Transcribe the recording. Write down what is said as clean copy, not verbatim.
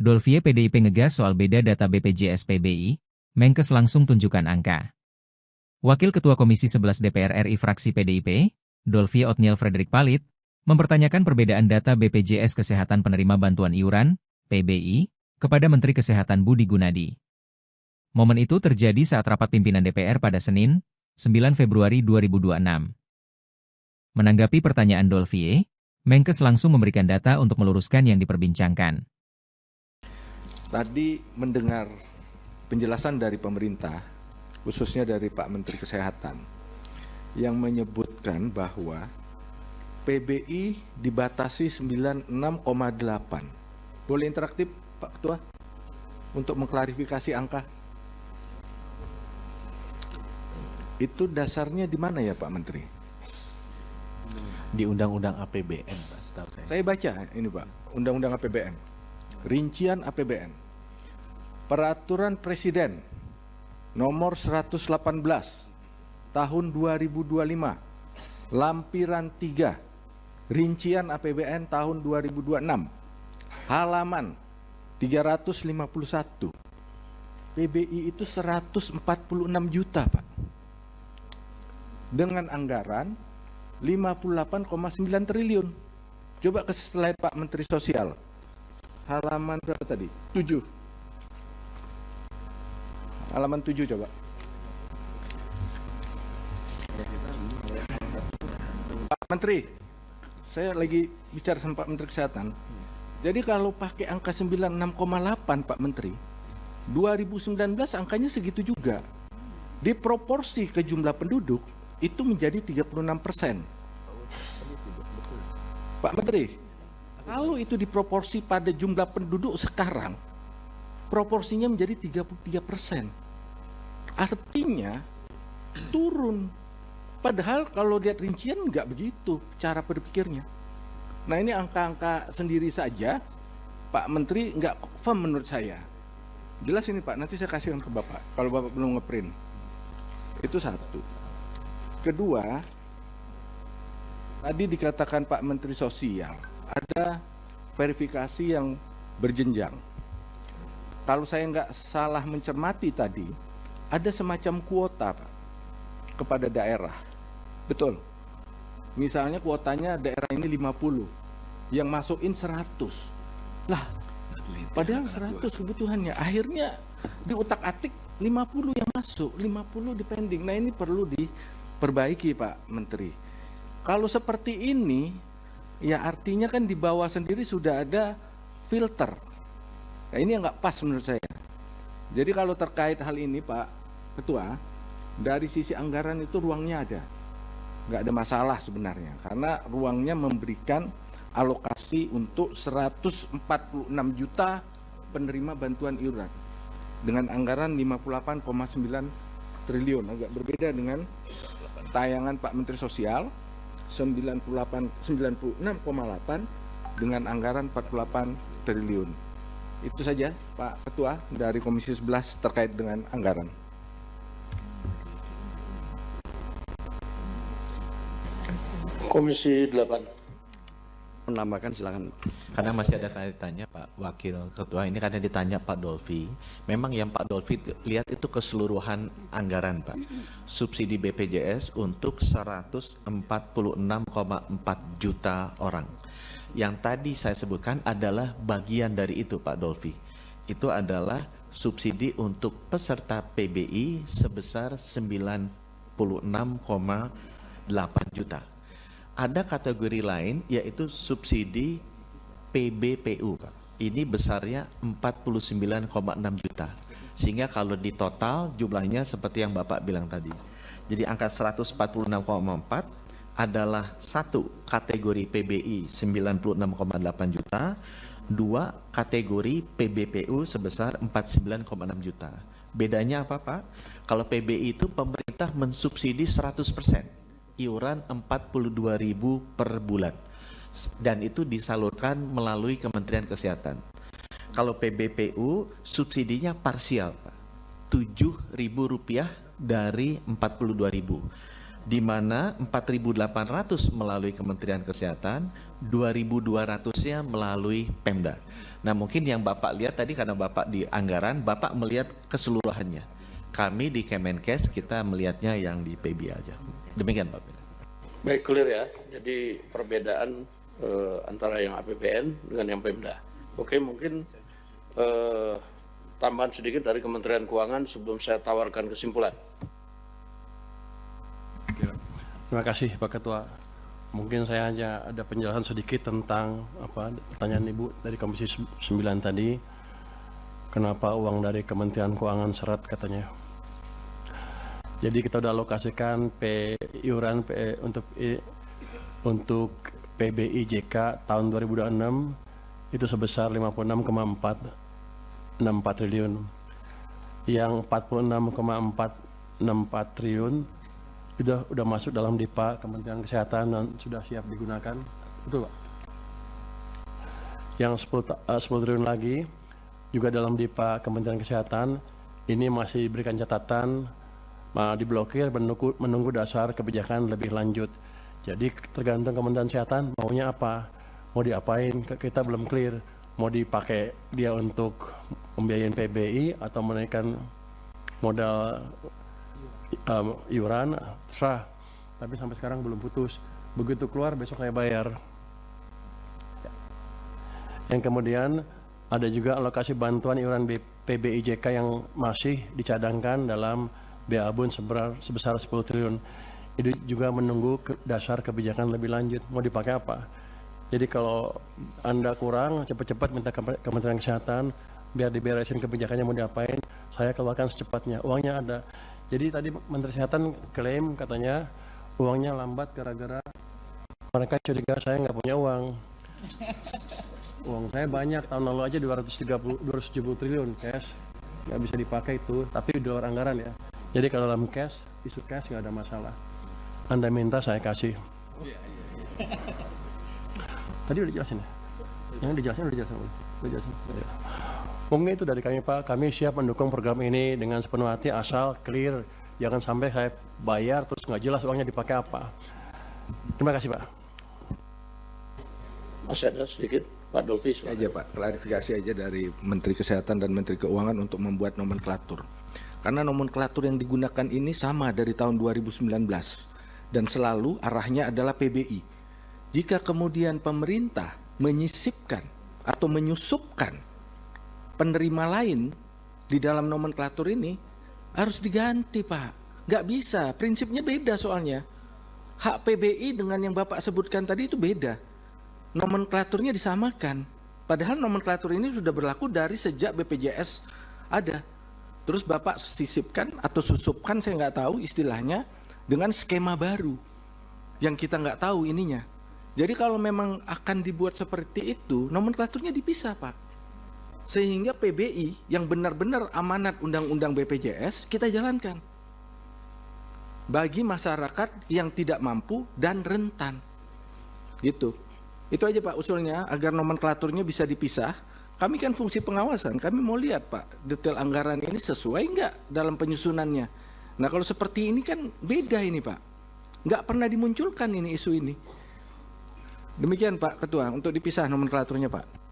Dolvie PDIP ngegas soal beda data BPJS PBI, Menkes langsung tunjukkan angka. Wakil Ketua Komisi 11 DPR RI fraksi PDIP, Dolvie Othniel Frederick Palit, mempertanyakan perbedaan data BPJS Kesehatan penerima bantuan iuran, PBI, kepada Menteri Kesehatan Budi Gunadi. Momen itu terjadi saat rapat pimpinan DPR pada Senin, 9 Februari 2026. Menanggapi pertanyaan Dolvie, Menkes langsung memberikan data untuk meluruskan yang diperbincangkan. Tadi mendengar penjelasan dari pemerintah, khususnya dari Pak Menteri Kesehatan, yang menyebutkan bahwa PBI dibatasi 96,8. Boleh interaktif Pak Ketua untuk mengklarifikasi angka? Itu dasarnya di mana ya Pak Menteri? Di Undang-Undang APBN, Pak, setahu saya. Saya baca ini Pak, Undang-Undang APBN, rincian APBN. Peraturan Presiden nomor 118 tahun 2025, lampiran 3, rincian APBN tahun 2026, halaman 351. PBI itu 146 juta, Pak. Dengan anggaran 58,9 triliun. Coba ke slide Pak Menteri Sosial. Halaman berapa tadi? 7. Halaman 7 coba. Pak Menteri, saya lagi bicara sama Pak Menteri Kesehatan. Jadi kalau pakai angka 96,8 Pak Menteri, 2019 angkanya segitu juga. Di proporsi ke jumlah penduduk itu menjadi 36%. Pak Menteri, kalau itu diproporsi pada jumlah penduduk sekarang, proporsinya menjadi 33%. Artinya turun. Padahal kalau lihat rincian nggak begitu cara berpikirnya. Nah ini angka-angka sendiri saja Pak Menteri nggak firm menurut saya. Jelas ini Pak, nanti saya kasihkan ke Bapak kalau Bapak belum ngeprint. Itu satu. Kedua, tadi dikatakan Pak Menteri Sosial ada verifikasi yang berjenjang. Kalau saya nggak salah mencermati tadi, ada semacam kuota Pak kepada daerah. Betul. Misalnya kuotanya daerah ini 50, yang masukin 100. Lah, padahal 100 kebutuhannya. Akhirnya diutak-atik 50 yang masuk, 50 di pending. Nah ini perlu diperbaiki Pak Menteri. Kalau seperti ini, ya artinya kan di bawah sendiri sudah ada filter. Nah ini yang nggak pas menurut saya. Jadi kalau terkait hal ini Pak Ketua, dari sisi anggaran itu ruangnya ada. Nggak ada masalah sebenarnya, karena ruangnya memberikan alokasi untuk 146 juta penerima bantuan iuran dengan anggaran 58,9 triliun. Agak berbeda dengan tayangan Pak Menteri Sosial 96,8 dengan anggaran 48 triliun. Itu saja Pak Ketua dari Komisi 11 terkait dengan anggaran. Komisi 8. Menambahkan silakan. Karena masih ada kaitannya Pak Wakil Ketua, ini karena ditanya Pak Dolvie. Memang yang Pak Dolvie lihat itu keseluruhan anggaran Pak. Subsidi BPJS untuk 146,4 juta orang. Yang tadi saya sebutkan adalah bagian dari itu Pak Dolvie. Itu adalah subsidi untuk peserta PBI sebesar 96,8 juta. Ada kategori lain yaitu subsidi PBPU Pak. Ini besarnya 49,6 juta. Sehingga kalau di total jumlahnya seperti yang Bapak bilang tadi. Jadi angka 146,4 adalah satu kategori PBI 96,8 juta, dua kategori PBPU sebesar 49,6 juta. Bedanya apa Pak? Kalau PBI itu pemerintah mensubsidi 100%. Iuran 42.000 per bulan dan itu disalurkan melalui Kementerian Kesehatan. Kalau PBPU subsidinya parsial Pak, Rp7.000 dari 42.000. di mana 4.800 melalui Kementerian Kesehatan, 2.200-nya melalui Pemda. Nah, mungkin yang Bapak lihat tadi karena Bapak di anggaran, Bapak melihat keseluruhannya. Kami di Kemenkes kita melihatnya yang di PB aja. Demikian Pak. Baik, clear ya. Jadi perbedaan antara yang APBN dengan yang Pemda. Oke, mungkin tambahan sedikit dari Kementerian Keuangan sebelum saya tawarkan kesimpulan. Terima kasih Pak Ketua. Mungkin saya hanya ada penjelasan sedikit tentang pertanyaan Ibu dari Komisi 9 tadi. Kenapa uang dari Kementerian Keuangan seret katanya. Jadi kita sudah alokasikan iuran untuk PBIJK tahun 2026 itu sebesar 56,464 triliun. Yang 46,464 triliun sudah masuk dalam DIPA Kementerian Kesehatan dan sudah siap digunakan. Betul Pak? Yang 10 triliun lagi juga dalam DIPA Kementerian Kesehatan ini masih diberikan catatan diblokir menunggu dasar kebijakan lebih lanjut. Jadi tergantung Kementerian Kesehatan maunya apa, mau diapain, kita belum clear. Mau dipakai dia untuk membiayain PBI atau menaikkan modal iuran, terserah. Tapi sampai sekarang belum putus. Begitu keluar besok saya bayar. Yang kemudian ada juga alokasi bantuan iuran PBIJK yang masih dicadangkan dalam BABUN sebesar 10 triliun. Itu juga menunggu dasar kebijakan lebih lanjut. Mau dipakai apa? Jadi kalau Anda kurang, cepat-cepat minta Kementerian Kesehatan biar diberesin kebijakannya mau diapain, saya keluarkan secepatnya. Uangnya ada. Jadi tadi Menteri Kesehatan klaim katanya uangnya lambat gara-gara mereka curiga saya nggak punya uang. Uang saya banyak, tahun lalu aja 270 triliun cash, nggak bisa dipakai itu, tapi di luar anggaran ya. Jadi kalau dalam cash, isu cash nggak ada masalah. Anda minta saya kasih. Tadi udah dijelasin ya? Yang dijelasin udah dijelasin. Ya. Mungkin itu dari kami Pak, kami siap mendukung program ini dengan sepenuh hati asal clear. Jangan sampai saya bayar terus nggak jelas uangnya dipakai apa. Terima kasih Pak. Masih ada sedikit, Pak Dolfi. Aja Pak, klarifikasi aja dari Menteri Kesehatan dan Menteri Keuangan untuk membuat nomenklatur. Karena nomenklatur yang digunakan ini sama dari tahun 2019 dan selalu arahnya adalah PBI. Jika kemudian pemerintah menyisipkan atau menyusupkan penerima lain di dalam nomenklatur ini, harus diganti Pak. Nggak bisa, prinsipnya beda soalnya. Hak PBI dengan yang Bapak sebutkan tadi itu beda. Nomenklaturnya disamakan. Padahal nomenklatur ini sudah berlaku dari sejak BPJS ada. Terus Bapak sisipkan atau susupkan, saya nggak tahu istilahnya, dengan skema baru yang kita nggak tahu ininya. Jadi kalau memang akan dibuat seperti itu, nomenklaturnya dipisah Pak. Sehingga PBI yang benar-benar amanat undang-undang BPJS kita jalankan bagi masyarakat yang tidak mampu dan rentan. Gitu. Itu aja Pak usulnya, agar nomenklaturnya bisa dipisah. Kami kan fungsi pengawasan, kami mau lihat Pak detail anggaran ini sesuai nggak dalam penyusunannya. Nah kalau seperti ini kan beda ini Pak, nggak pernah dimunculkan ini isu ini. Demikian Pak Ketua, untuk dipisah nomenklaturnya Pak.